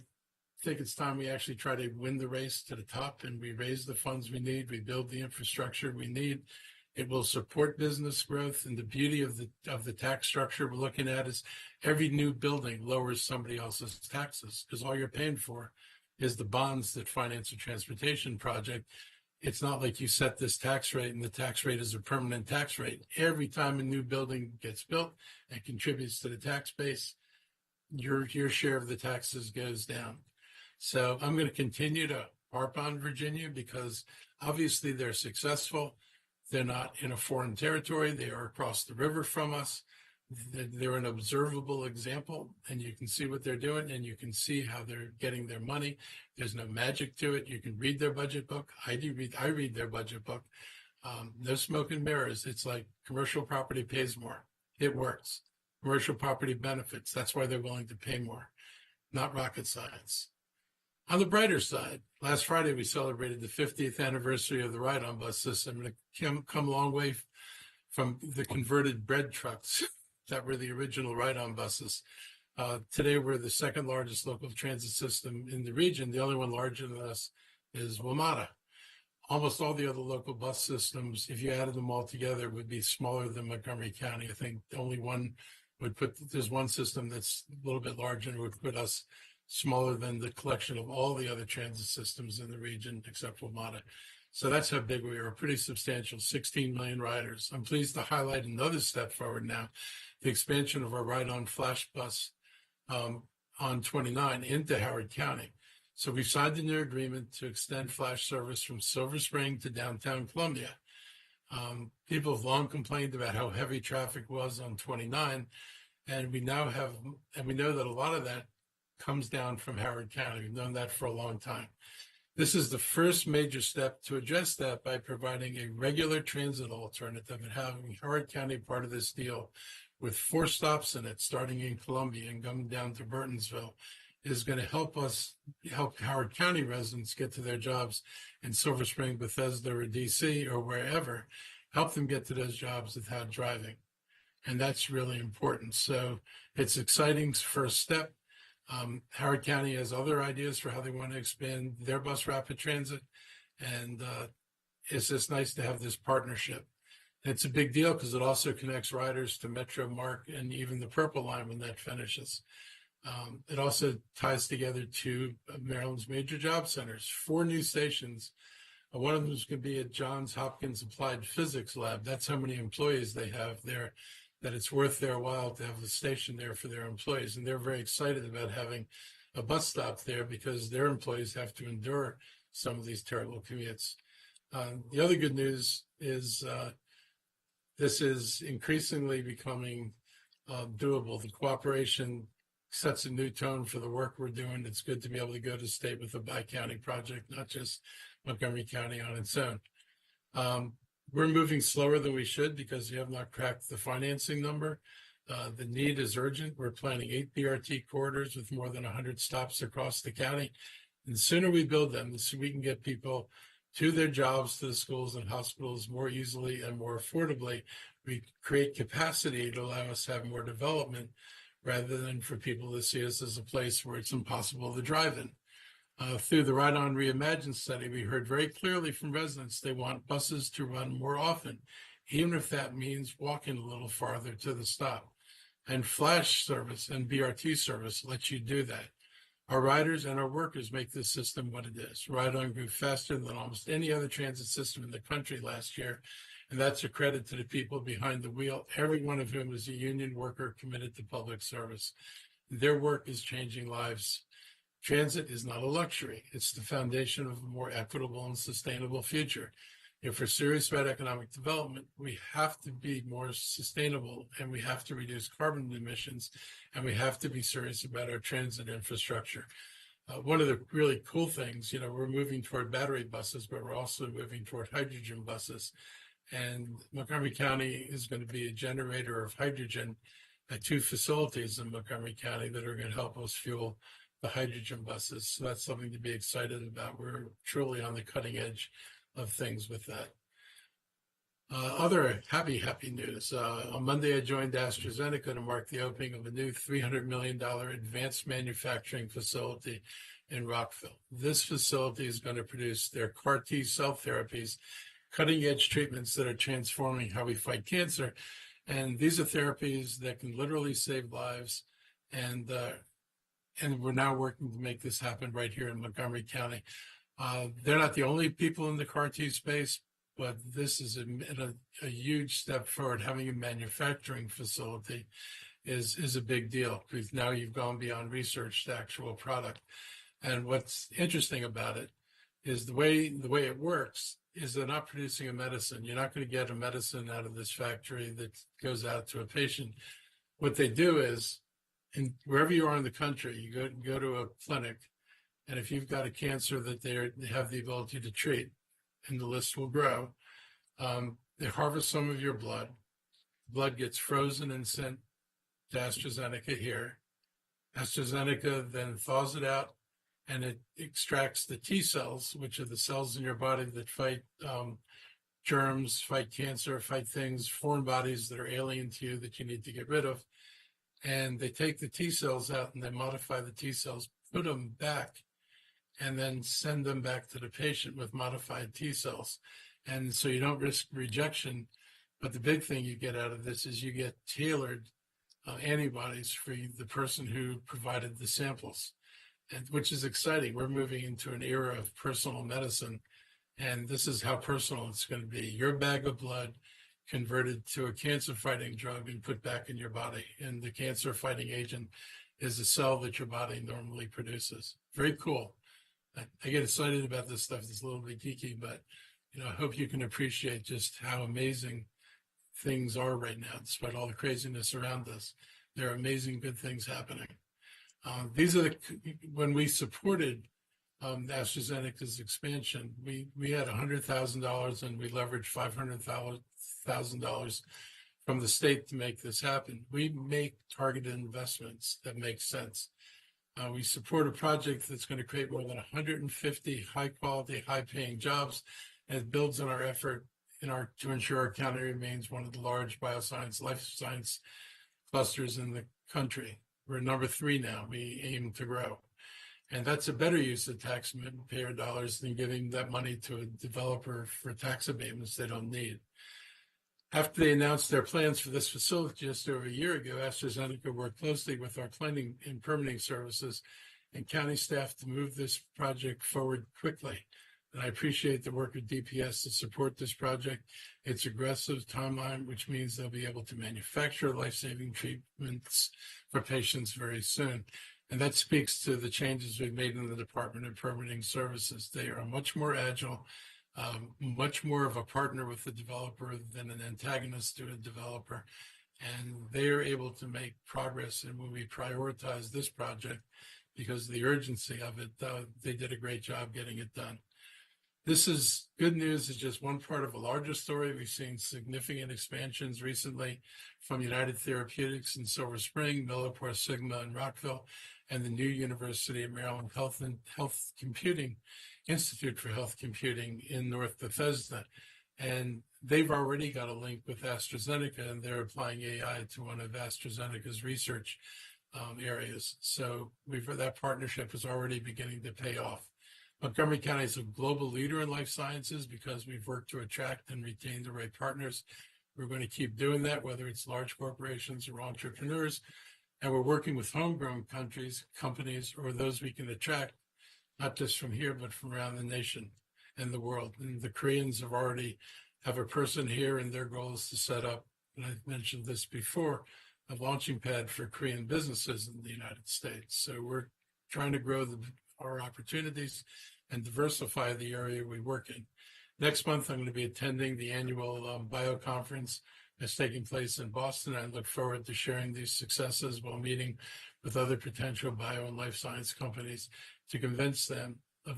think it's time we actually try to win the race to the top, and we raise the funds we need. We build the infrastructure we need. It will support business growth, and the beauty of the tax structure we're looking at is every new building lowers somebody else's taxes, because all you're paying for is the bonds that finance a transportation project. It's not like you set this tax rate and the tax rate is a permanent tax rate. Every time a new building gets built and contributes to the tax base, your share of the taxes goes down. So I'm going to continue to harp on Virginia because obviously they're successful. They're not in a foreign territory. They are across the river from us. They're an observable example, and you can see what they're doing, and you can see how they're getting their money. There's no magic to it. You can read their budget book. I read their budget book. No smoke and mirrors. It's like commercial property pays more. It works. commercial property benefits. That's why they're willing to pay more, not rocket science. On the brighter side, last Friday we celebrated the 50th anniversary of the ride-on bus system, and it come a long way from the converted bread trucks that were the original ride-on buses. Today, we're the second largest local transit system in the region. The only one larger than us is WMATA. Almost all the other local bus systems, if you added them all together, would be smaller than Montgomery County. I think only one there's one system that's a little bit larger and would put us smaller than the collection of all the other transit systems in the region, except WMATA. So that's how big we are, pretty substantial, 16 million riders. I'm pleased to highlight another step forward now, the expansion of our ride-on flash bus on 29 into Howard County. So we've signed a new agreement to extend flash service from Silver Spring to downtown Columbia. People have long complained about how heavy traffic was on 29, and we know that a lot of that comes down from Howard County. We've known that for a long time. This is the first major step to address that by providing a regular transit alternative and having Howard County part of this deal with 4 stops in it, starting in Columbia and coming down to Burtonsville, is going to help Howard County residents get to their jobs in Silver Spring, Bethesda, or DC, or wherever, help them get to those jobs without driving. And that's really important. So it's exciting first step. Howard County has other ideas for how they want to expand their bus rapid transit. And it's just nice to have this partnership. It's a big deal because it also connects riders to Metro, MARC, and even the Purple Line when that finishes. It also ties together 2 of Maryland's major job centers, 4 new stations. One of them is going to be at Johns Hopkins Applied Physics Lab. That's how many employees they have there, that it's worth their while to have a station there for their employees. And they're very excited about having a bus stop there because their employees have to endure some of these terrible commutes. The other good news is this is increasingly becoming doable. The cooperation sets a new tone for the work we're doing. It's good to be able to go to state with a bi-county project, not just Montgomery County on its own. We're moving slower than we should because we have not cracked the financing number. The need is urgent. We're planning 8 BRT corridors with more than 100 stops across the county. And the sooner we build them, the sooner we can get people to their jobs, to the schools and hospitals more easily and more affordably. We create capacity to allow us to have more development rather than for people to see us as a place where it's impossible to drive in. Through the Ride On Reimagine study, we heard very clearly from residents they want buses to run more often, even if that means walking a little farther to the stop. And flash service and BRT service lets you do that. Our riders and our workers make this system what it is. Ride On grew faster than almost any other transit system in the country last year, and that's a credit to the people behind the wheel, every one of whom is a union worker committed to public service. Their work is changing lives. Transit is not a luxury. It's the foundation of a more equitable and sustainable future. If we're serious about economic development, we have to be more sustainable and we have to reduce carbon emissions and we have to be serious about our transit infrastructure. One of the really cool things, we're moving toward battery buses, but we're also moving toward hydrogen buses. And Montgomery County is going to be a generator of hydrogen at 2 facilities in Montgomery County that are going to help us fuel the hydrogen buses. So that's something to be excited about. We're truly on the cutting edge of things with that. Other happy news. On Monday, I joined AstraZeneca to mark the opening of a new $300 million advanced manufacturing facility in Rockville. This facility is going to produce their CAR T cell therapies, cutting edge treatments that are transforming how we fight cancer. And these are therapies that can literally save lives. And we're now working to make this happen right here in Montgomery County. They're not the only people in the CAR T space, but this is a huge step forward. Having a manufacturing facility is a big deal because now you've gone beyond research to actual product. And what's interesting about it is the way it works is they're not producing a medicine. You're not going to get a medicine out of this factory that goes out to a patient. What they do is, and wherever you are in the country, you go to a clinic, and if you've got a cancer that they have the ability to treat, and the list will grow, they harvest some of your blood. Blood gets frozen and sent to AstraZeneca here. AstraZeneca then thaws it out and it extracts the T cells, which are the cells in your body that fight germs, fight cancer, fight things, foreign bodies that are alien to you that you need to get rid of. And they take the T cells out and they modify the T cells, put them back, and then send them back to the patient with modified T cells. And so you don't risk rejection. But the big thing you get out of this is you get tailored antibodies for the person who provided the samples, and which is exciting. We're moving into an era of personal medicine, and this is how personal it's going to be. Your bag of blood converted to a cancer-fighting drug and put back in your body. And the cancer-fighting agent is a cell that your body normally produces. Very cool. I get excited about this stuff. It's a little bit geeky, but I hope you can appreciate just how amazing things are right now, despite all the craziness around us. There are amazing good things happening. These are when we supported AstraZeneca's expansion, we had $100,000 and we leveraged $500,000 from the state to make this happen. We make targeted investments that make sense. We support a project that's going to create more than 150 high-quality, high-paying jobs, and it builds on our effort to ensure our county remains one of the large bioscience, life science clusters in the country. We're number 3 now. We aim to grow. And that's a better use of taxpayer dollars than giving that money to a developer for tax abatements they don't need. After they announced their plans for this facility just over a year ago, AstraZeneca worked closely with our planning and permitting services and county staff to move this project forward quickly. And I appreciate the work of DPS to support this project. It's aggressive timeline, which means they'll be able to manufacture life-saving treatments for patients very soon. And that speaks to the changes we've made in the Department of Permitting Services. They are much more agile, much more of a partner with the developer than an antagonist to a developer. And they are able to make progress. And when we prioritize this project, because of the urgency of it, they did a great job getting it done. This is good news. It's just one part of a larger story. We've seen significant expansions recently from United Therapeutics in Silver Spring, Millipore Sigma in Rockville, and the new University of Maryland Health Computing Institute for Health Computing in North Bethesda. And they've already got a link with AstraZeneca, and they're applying AI to one of AstraZeneca's research areas. So that partnership is already beginning to pay off. Montgomery County is a global leader in life sciences because we've worked to attract and retain the right partners. We're going to keep doing that, whether it's large corporations or entrepreneurs. And we're working with homegrown companies, or those we can attract, not just from here, but from around the nation and the world. And the Koreans have a person here, and their goal is to set up, and I've mentioned this before, a launching pad for Korean businesses in the United States. So we're trying to grow our opportunities and diversify the area we work in. Next month, I'm going to be attending the annual bio conference that's taking place in Boston. I look forward to sharing these successes while meeting with other potential bio and life science companies to convince them of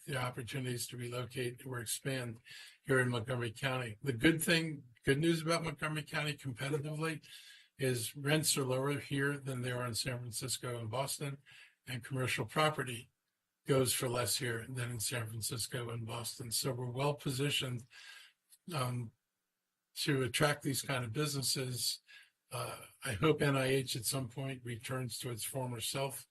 the opportunities to relocate or expand here in Montgomery County. The good news about Montgomery County competitively is rents are lower here than they are in San Francisco and Boston, and commercial property goes for less here than in San Francisco and Boston. So we're well positioned to attract these kind of businesses. I hope NIH at some point returns to its former self.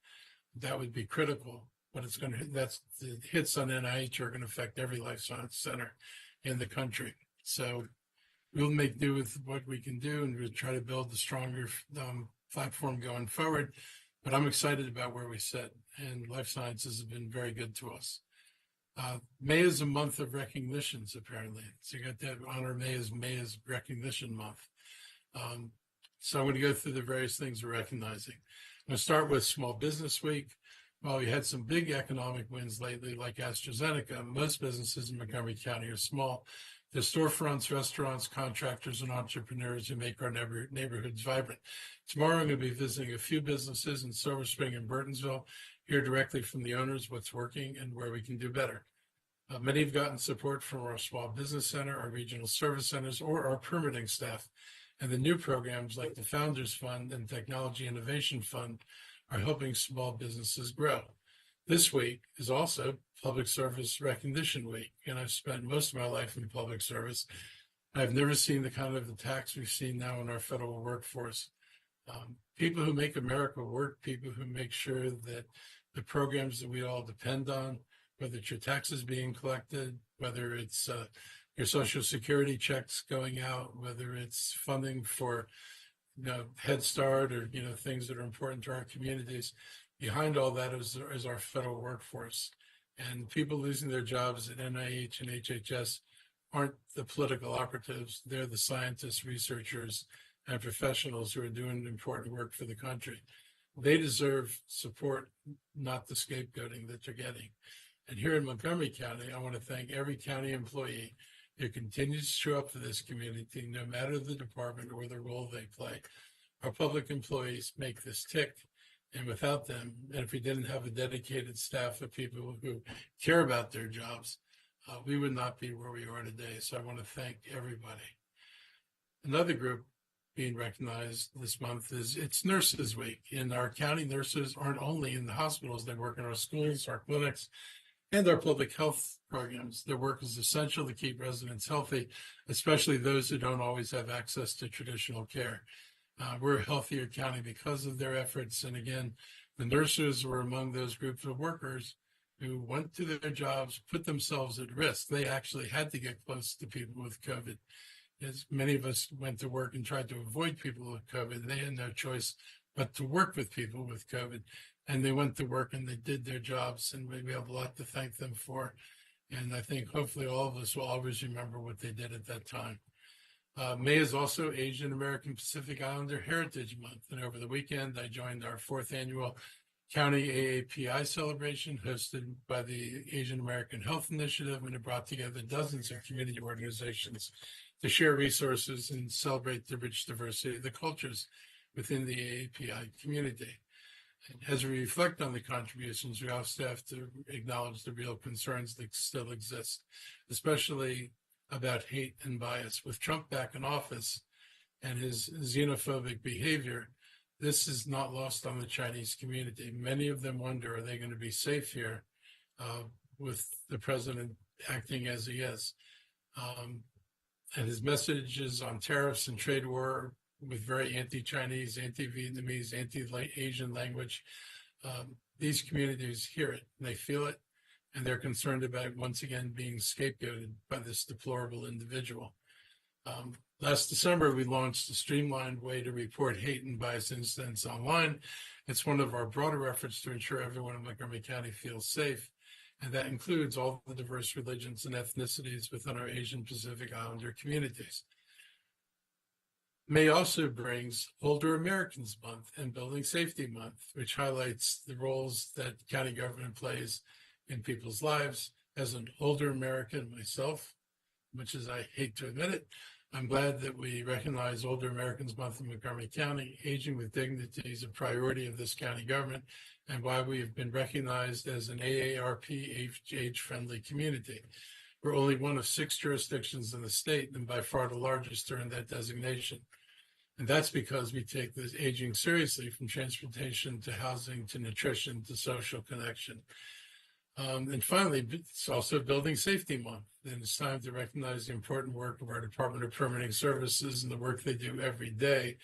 That would be critical, but the hits on NIH are going to affect every life science center in the country. So we'll make do with what we can do, and we'll try to build a stronger platform going forward. But I'm excited about where we sit, and life sciences have been very good to us. May is a month of recognitions, apparently. So you got to honor May as recognition month. So I'm going to go through the various things we're recognizing. I'm going to start with Small Business Week. Well, we had some big economic wins lately, like AstraZeneca. Most businesses in Montgomery County are small. They're storefronts, restaurants, contractors, and entrepreneurs who make our neighborhoods vibrant. Tomorrow, I'm going to be visiting a few businesses in Silver Spring and Burtonsville, hear directly from the owners what's working and where we can do better. Many have gotten support from our Small Business Center, our regional service centers, or our permitting staff. And the new programs like the Founders Fund and Technology Innovation Fund are helping small businesses grow. This week is also Public Service Recognition Week, and I've spent most of my life in public service. I've never seen the kind of attacks we've seen now in our federal workforce. People who make America work, people who make sure that the programs that we all depend on, whether it's your taxes being collected, whether it's your Social Security checks going out, whether it's funding for Head Start or things that are important to our communities. Behind all that is our federal workforce, and people losing their jobs at NIH and HHS aren't the political operatives. They're the scientists, researchers, and professionals who are doing important work for the country. They deserve support, not the scapegoating that they're getting. And here in Montgomery County, I want to thank every county employee who continues to show up for this community, no matter the department or the role they play. Our public employees make this tick. And without them, and if we didn't have a dedicated staff of people who care about their jobs, we would not be where we are today. So I want to thank everybody. Another group being recognized this month is it's Nurses Week. And our county nurses aren't only in the hospitals, they work in our schools, our clinics, and our public health programs. Their work is essential to keep residents healthy, especially those who don't always have access to traditional care. We're a healthier county because of their efforts. And again, the nurses were among those groups of workers who went to their jobs, put themselves at risk. They actually had to get close to people with COVID. As many of us went to work and tried to avoid people with COVID, they had no choice but to work with people with COVID. And they went to work and they did their jobs, and we have a lot to thank them for. And I think hopefully all of us will always remember what they did at that time. May is also Asian American Pacific Islander Heritage Month. And over the weekend, I joined our 4th annual County AAPI celebration hosted by the Asian American Health Initiative, and it brought together dozens of community organizations to share resources and celebrate the rich diversity of the cultures within the AAPI community. And as we reflect on the contributions, we also have to acknowledge the real concerns that still exist, especially about hate and bias. With Trump back in office and his xenophobic behavior, this is not lost on the Chinese community. Many of them wonder, are they going to be safe here with the president acting as he is? And his messages on tariffs and trade war with very anti-Chinese, anti-Vietnamese, anti-Asian language, these communities hear it, and they feel it, and they're concerned about once again being scapegoated by this deplorable individual. Last December, we launched a streamlined way to report hate and bias incidents online. It's one of our broader efforts to ensure everyone in Montgomery County feels safe, and that includes all the diverse religions and ethnicities within our Asian Pacific Islander communities. May also brings Older Americans Month and Building Safety Month, which highlights the roles that county government plays in people's lives. As an older American myself, much as I hate to admit it, I'm glad that we recognize Older Americans Month in Montgomery County. Aging with dignity is a priority of this county government, and why we have been recognized as an AARP age-friendly community. We're only one of 6 jurisdictions in the state, and by far the largest to earn that designation. And that's because we take this aging seriously, from transportation to housing to nutrition to social connection. And finally, it's also Building Safety Month, and it's time to recognize the important work of our Department of Permitting Services and the work they do every day.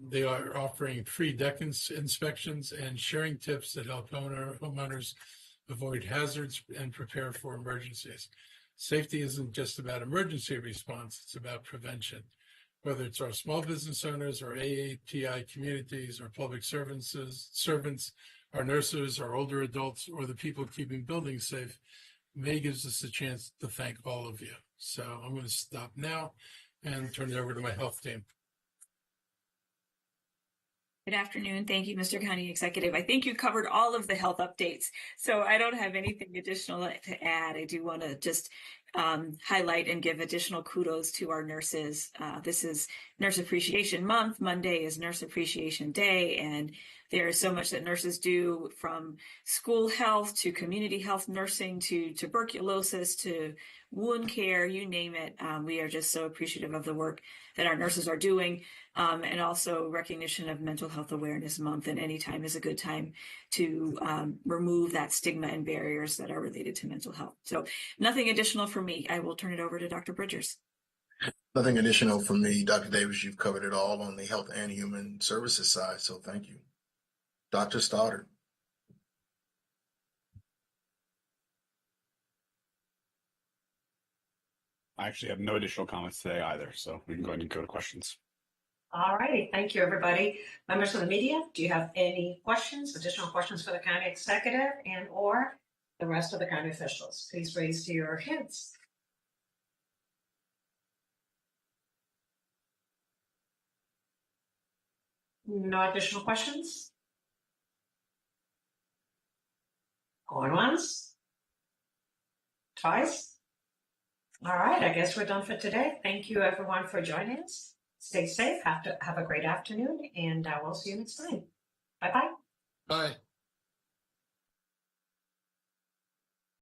They are offering free deck inspections and sharing tips that help homeowners avoid hazards and prepare for emergencies. Safety isn't just about emergency response, it's about prevention. Whether it's our small business owners, our AAPI communities, our public servants, our nurses, our older adults, or the people keeping buildings safe, May gives us a chance to thank all of you. So I'm going to stop now and turn it over to my health team. Good afternoon. Thank you, Mr. County Executive. I think you covered all of the health updates, so I don't have anything additional to add. I do want to just highlight and give additional kudos to our nurses. This is Nurse Appreciation Month. Monday is Nurse Appreciation Day, and there is so much that nurses do, from school health to community health nursing to tuberculosis to wound care, you name it. We are just so appreciative of the work that our nurses are doing, and also recognition of Mental Health Awareness Month. And any time is a good time to remove that stigma and barriers that are related to mental health. So nothing additional for me. I will turn it over to Dr. Bridgers. Nothing additional from me, Dr. Davis. You've covered it all on the Health and Human Services side, so thank you. Dr. Stoddard. I actually have no additional comments today either, so we can go ahead and go to questions. All righty. Thank you, everybody. Members of the media, do you have any questions, additional questions for the county executive and or the rest of the county officials? Please raise your hands. No additional questions? Going once? Twice? All right, I guess we're done for today. Thank you, everyone, for joining us. Stay safe. Have a great afternoon, and we'll see you next time. Bye-bye. Bye.